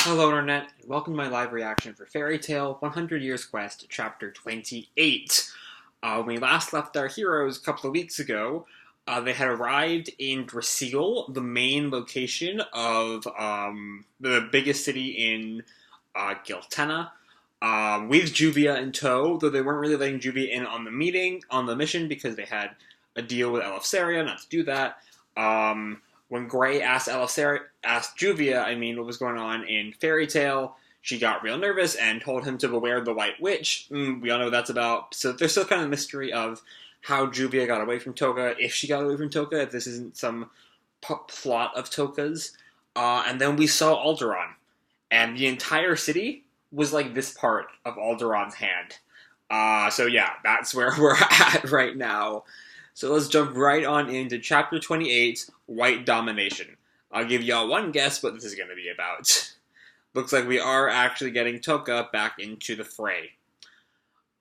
Hello Internet, and welcome to my live reaction for Fairy Tale 100 Years Quest, Chapter 28. When we last left our heroes a couple of weeks ago, they had arrived in Drasil, the main location of the biggest city in Giltena, with Juvia in tow, though they weren't really letting Juvia in on the mission, because they had a deal with Eleftheria not to do that. When Gray asked Juvia, what was going on in Fairy Tale, she got real nervous and told him to beware the White Witch. We all know what that's about. So there's still kind of a mystery of how Juvia got away from Toka, if she got away from Toka, if this isn't some plot of Toka's. And then we saw Alderaan. And the entire city was like this part of Alderaan's hand. So yeah, that's where we're at right now. So let's jump right on into Chapter 28, White Domination. I'll give y'all one guess what this is going to be about. Looks like we are actually getting Toka back into the fray.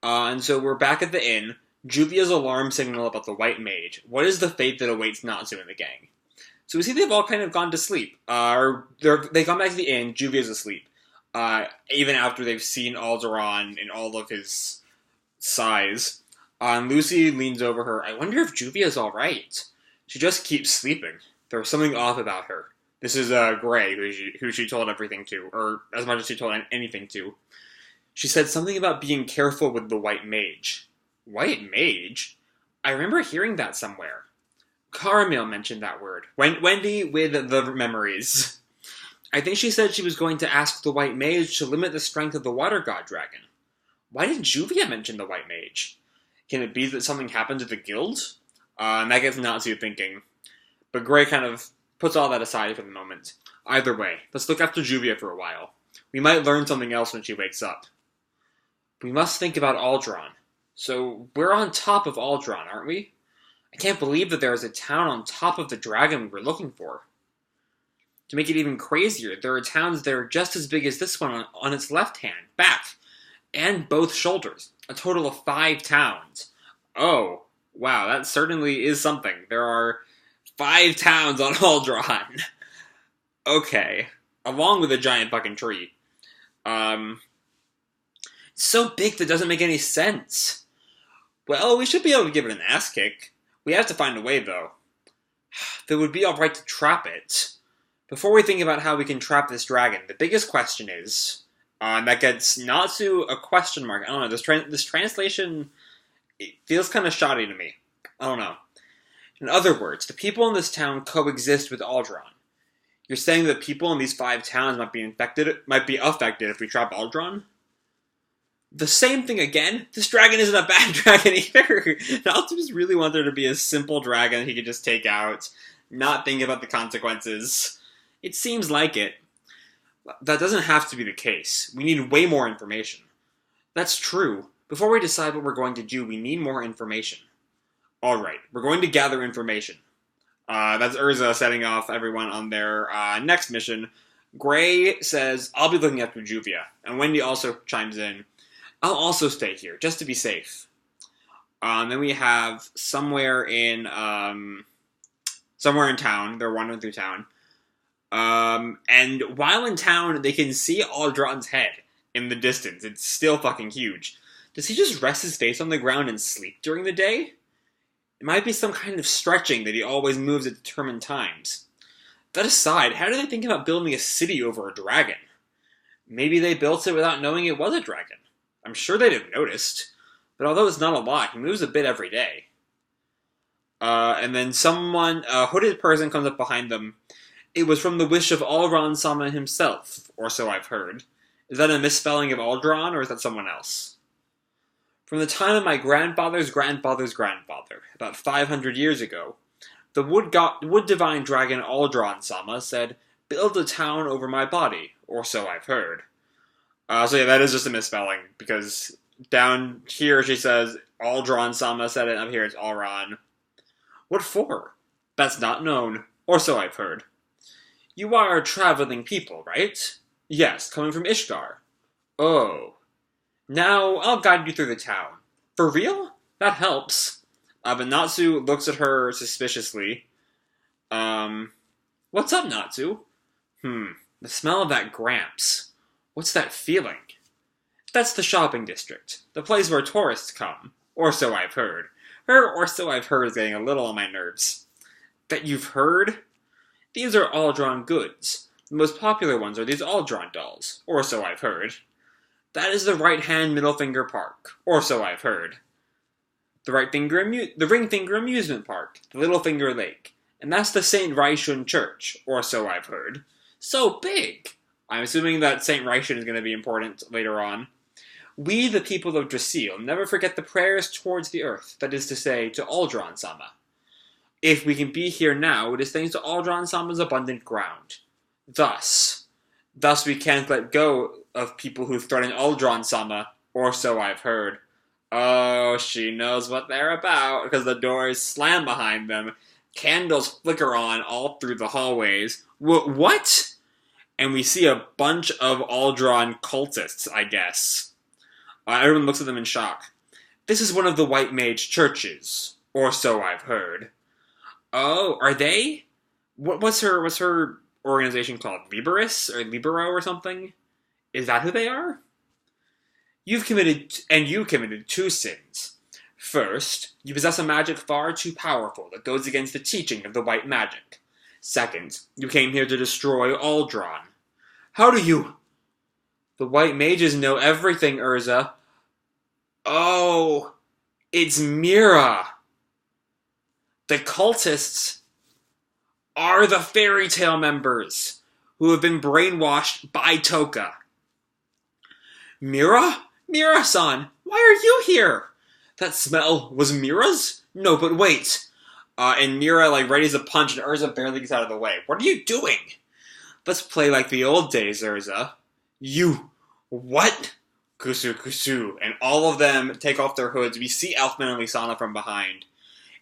And so we're back at the inn. Juvia's alarm signal about the White Mage. What is the fate that awaits Natsu and the gang? So we see they've all kind of gone to sleep. They come back to the inn, Juvia's asleep. Even after they've seen Alderaan in all of his size. And Lucy leans over her. I wonder if Juvia's alright. She just keeps sleeping. There's something off about her. This is Gray, who she told everything to, or as much as she told anything to. She said something about being careful with the White Mage. White Mage? I remember hearing that somewhere. Caramel mentioned that word. Wendy with the memories. I think she said she was going to ask the White Mage to limit the strength of the Water God Dragon. Why did Juvia mention the White Mage? Can it be that something happened to the guild? And that gets Natsu thinking. But Gray kind of puts all that aside for the moment. Either way, let's look after Juvia for a while. We might learn something else when she wakes up. We must think about Alderaan. So, we're on top of Alderaan, aren't we? I can't believe that there is a town on top of the dragon we were looking for. To make it even crazier, there are towns that are just as big as this one on its left hand, back, and both shoulders. A total of 5 towns. Oh, wow, that certainly is something. There are 5 towns on Alderaan. Okay. Along with a giant fucking tree. It's so big that it doesn't make any sense. Well, we should be able to give it an ass kick. We have to find a way, though. If it would be alright to trap it. Before we think about how we can trap this dragon, the biggest question is... and that gets Natsu a question mark. I don't know, this translation, it feels kind of shoddy to me. I don't know. In other words, the people in this town coexist with Alderaan. You're saying that people in these 5 towns might be affected if we trap Alderaan? The same thing again? This dragon isn't a bad dragon either. Natsu just really wants there to be a simple dragon he could just take out, not think about the consequences. It seems like it. That doesn't have to be the case. We need way more information. That's true. Before we decide what we're going to do, we need more information. Alright, we're going to gather information. That's Urza setting off everyone on their next mission. Gray says, I'll be looking after Juvia. And Wendy also chimes in, I'll also stay here, just to be safe. Then we have somewhere in town, they're wandering through town. And while in town, they can see Alderaan's head in the distance. It's still fucking huge. Does he just rest his face on the ground and sleep during the day? It might be some kind of stretching that he always moves at determined times. That aside, how do they think about building a city over a dragon? Maybe they built it without knowing it was a dragon. I'm sure they'd have noticed. But although it's not a lot, he moves a bit every day. And then a hooded person comes up behind them. It was from the wish of Alderaan Sama himself, or so I've heard. Is that a misspelling of Alderaan, or is that someone else? From the time of my grandfather's grandfather's grandfather, about 500 years ago, the wood divine dragon Alderaan Sama said, build a town over my body, or so I've heard. So yeah, that is just a misspelling, because down here she says, Alderaan Sama said it, and up here it's Alderaan. What for? That's not known, or so I've heard. You are traveling people, right? Yes, coming from Ishgar. Oh. Now, I'll guide you through the town. For real? That helps. But Natsu looks at her suspiciously. What's up, Natsu? The smell of that Gramps. What's that feeling? That's the shopping district, the place where tourists come. Or so I've heard. Or so I've heard is getting a little on my nerves. That you've heard? These are all-drawn goods. The most popular ones are these all-drawn dolls. Or so I've heard. That is the right-hand middle finger park. Or so I've heard. The ring finger amusement park. The little finger lake. And that's the St. Raishun Church. Or so I've heard. So big! I'm assuming that St. Raishun is going to be important later on. We, the people of Drasil, never forget the prayers towards the earth, that is to say, to Aldron Sama. If we can be here now, it is thanks to Aldron Sama's abundant ground. Thus we can't let go of people who threaten Aldron Sama, or so I've heard. Oh, she knows what they're about, because the doors slam behind them. Candles flicker on all through the hallways. What? And we see a bunch of Aldron cultists, I guess. Everyone looks at them in shock. This is one of the White Mage churches, or so I've heard. Oh, are they? What's her organization called? Liberis or Libero or something? Is that who they are? You committed two sins. First, you possess a magic far too powerful that goes against the teaching of the white magic. Second, you came here to destroy Aldron. How do you... The white mages know everything, Urza. Oh, it's Mira. The cultists are the fairy tale members who have been brainwashed by Toka. Mira? Mira-san, why are you here? That smell was Mira's? No, but wait. And Mira, readies a punch, and Urza barely gets out of the way. What are you doing? Let's play like the old days, Urza. You... What? Kusu. And all of them take off their hoods. We see Elfman and Lisana from behind.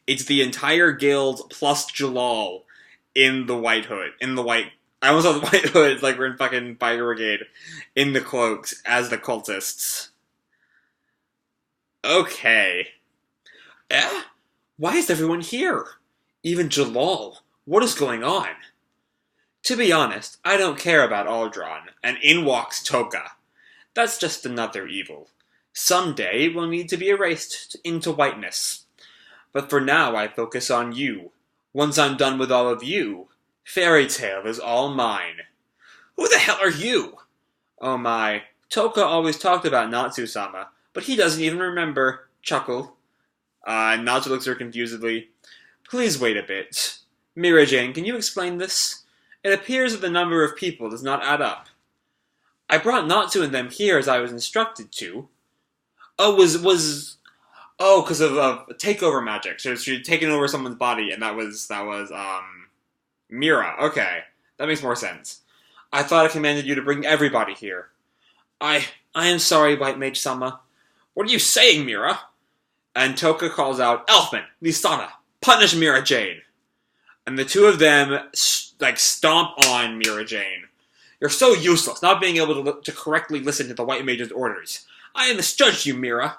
It's the entire guild plus Jalal in the white hood. I almost saw the white hoods like we're in fucking Fire Brigade. In the cloaks as the cultists. Okay. Why is everyone here? Even Jalal. What is going on? To be honest, I don't care about Aldron, and in walks Toka. That's just another evil. Someday it will need to be erased into whiteness. But for now I focus on you. Once I'm done with all of you, Fairy Tale is all mine. Who the hell are you? Oh my, Toka always talked about Natsu-sama, but he doesn't even remember. Chuckle. Natsu looks at her confusedly. Please wait a bit. Mira-Jane, can you explain this? It appears that the number of people does not add up. I brought Natsu and them here as I was instructed to. Oh, because of takeover magic. So she'd taken over someone's body, and that was Mira. Okay, that makes more sense. I thought I commanded you to bring everybody here. I am sorry, White Mage-sama. What are you saying, Mira? And Toka calls out, Elfman, Lisana, punish Mira-Jane. And the two of them, stomp on Mira-Jane. You're so useless, not being able to correctly listen to the White Mage's orders. I misjudged you, Mira.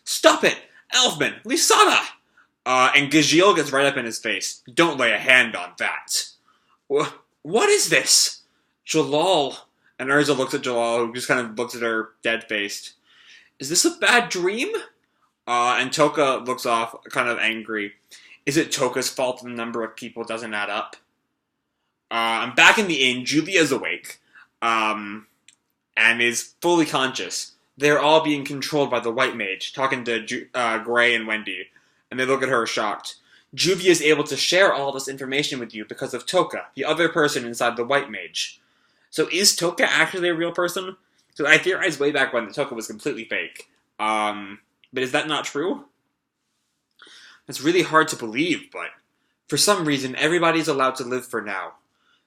Stop it! Elfman, Lisana! And Gajil gets right up in his face. Don't lay a hand on that. What is this? Jalal. And Urza looks at Jalal, who just kind of looks at her dead-faced. Is this a bad dream? And Toka looks off, kind of angry. Is it Toka's fault the number of people doesn't add up? I'm back in the inn. Julia's awake. And is fully conscious. They're all being controlled by the White Mage, talking to Gray and Wendy. And they look at her shocked. Juvia is able to share all this information with you because of Toka, the other person inside the White Mage. So is Toka actually a real person? So I theorized way back when that Toka was completely fake. But is that not true? It's really hard to believe, but for some reason everybody's allowed to live for now.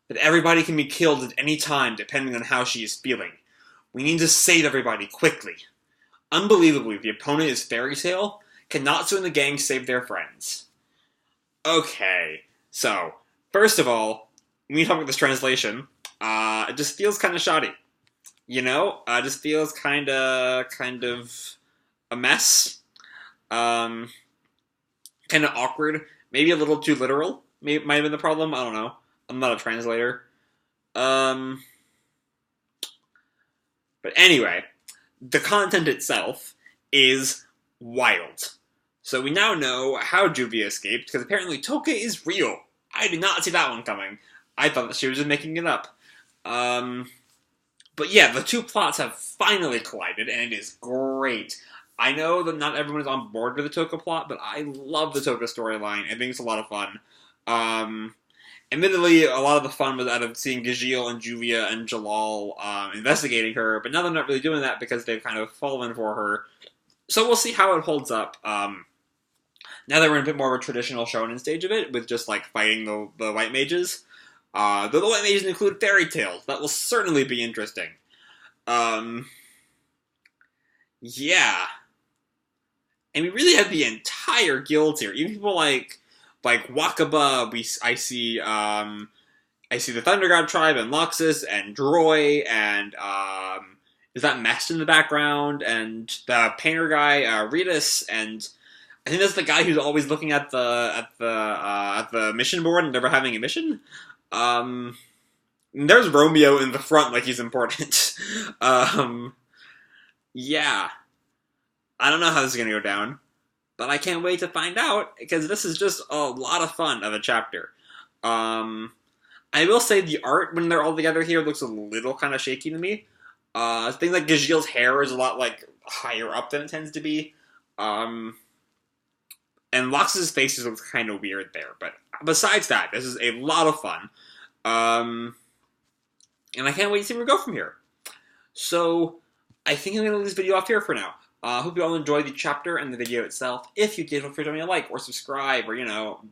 That everybody can be killed at any time depending on how she is feeling. We need to save everybody quickly. Unbelievably, the opponent is Fairy Tail. Can Natsu and the gang save their friends? Okay, so, first of all, when you talk about this translation, it just feels kind of shoddy. You know? It just feels kind of a mess. Kind of awkward. Maybe a little too literal. Might have been the problem. I don't know. I'm not a translator. But anyway, the content itself is wild. So we now know how Juvia escaped, because apparently Toka is real. I did not see that one coming. I thought that she was just making it up. But yeah, the two plots have finally collided, and it is great. I know that not everyone is on board with the Toka plot, but I love the Toka storyline. I think it's a lot of fun. Admittedly, a lot of the fun was out of seeing Gajeel and Juvia and Jalal investigating her, but now they're not really doing that because they've kind of fallen for her. So we'll see how it holds up. Now that we're in a bit more of a traditional shonen stage of it, with just like fighting the white mages. Though the white mages include fairy tales, that will certainly be interesting. Yeah. And we really have the entire guild here. Even people like Wakaba, I see the Thunder God tribe and Loxus and Droy and is that Mest in the background and the painter guy Ritas, and I think that's the guy who's always looking at the mission board and never having a mission. There's Romeo in the front like he's important. Yeah. I don't know how this is going to go down, but I can't wait to find out, because this is just a lot of fun of a chapter. I will say the art, when they're all together here, looks a little kind of shaky to me. Things like Gajeel's hair is a lot, like, higher up than it tends to be. And Lox's face looks kind of weird there, but besides that, this is a lot of fun. And I can't wait to see where we go from here. So, I think I'm going to leave this video off here for now. Hope you all enjoyed the chapter and the video itself. If you did, feel free to leave me a like or subscribe or,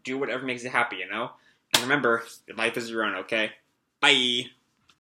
do whatever makes you happy, And remember, your life is your own, okay? Bye!